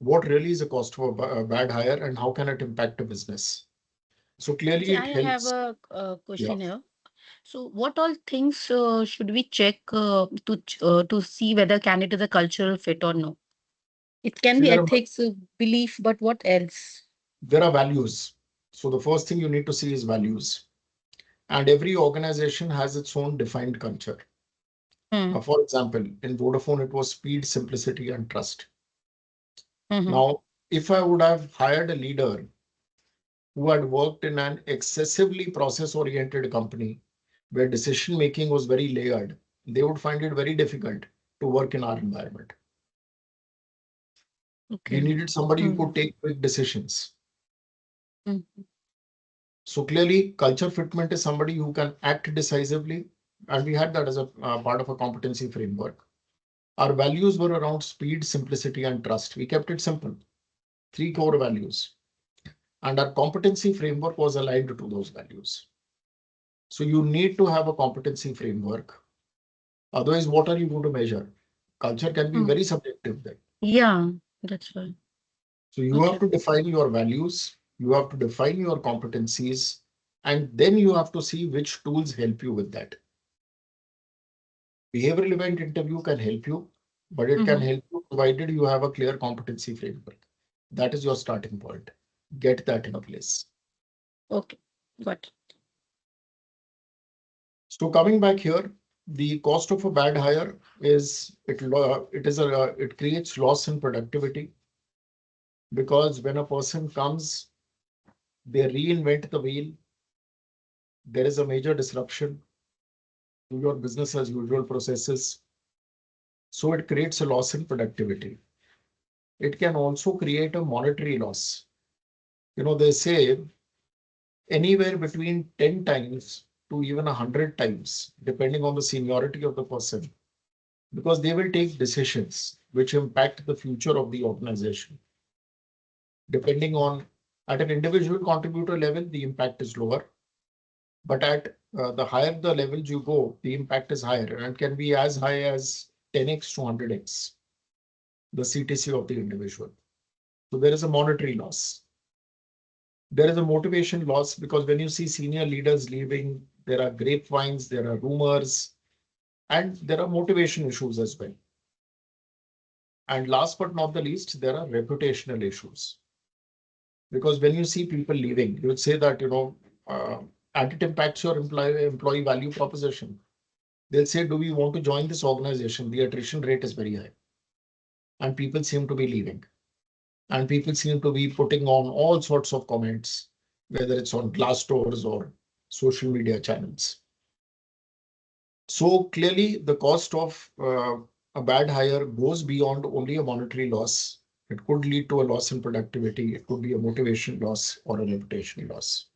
what really is the cost of a bad hire and how can it impact a business? So clearly Okay, it I have helps. a Yeah. question here. So, what all things should we check to see whether candidate is a cultural fit or no? It can See, be ethics, belief, but what else? there are values. So the first thing you need to see is values. And every organization has its own defined culture. Hmm. For example, in Vodafone, it was speed, simplicity, and trust. Mm-hmm. Now, if I would have hired a leader who had worked in an excessively process-oriented company where decision making was very layered, they would find it very difficult to work in our environment. We Okay. needed somebody who Mm-hmm. could take quick decisions. Mm-hmm. So clearly, culture fitment is somebody who can act decisively, and we had that as a part of a competency framework. Our values were around speed, simplicity, and trust. We kept it simple, three core values, and our competency framework was aligned to those values. So you need to have a competency framework. Otherwise, what are you going to measure? Culture can be very subjective then. Yeah, that's right. So you have Okay. to define your values, you have to define your competencies, and then you have to see which tools help you with that. Behavioral event interview can help you, but it can Mm-hmm. help you provided you have a clear competency framework. That is your starting point. Get that in Okay. place. Okay. Got So coming back here, the cost of a bad hire is it creates loss in productivity because when a person comes, they reinvent the wheel. There is a major disruption to your business as usual processes. So it creates a loss in productivity. It can also create a monetary loss. They say anywhere between 10 times to even 100 times, depending on the seniority of the person, because they will take decisions which impact the future of the organization. Depending on at an individual contributor level, the impact is lower, but at the higher the levels you go, the impact is higher and it can be as high as 10x to 100x the CTC of the individual. So there is a monetary loss. There is a motivation loss because when you see senior leaders leaving, there are grapevines, there are rumors, and there are motivation issues as well. And last but not the least, there are reputational issues. Because when you see people leaving, you would say that, uh, and it impacts your employee value proposition. They'll say, do we want to join this organization? The attrition rate is very high. And people seem to be leaving. And people seem to be putting on all sorts of comments, whether it's on Glassdoors or social media channels. So clearly, the cost of a bad hire goes beyond only a monetary loss. It could lead to a loss in productivity. It could be a motivation loss or a reputation loss.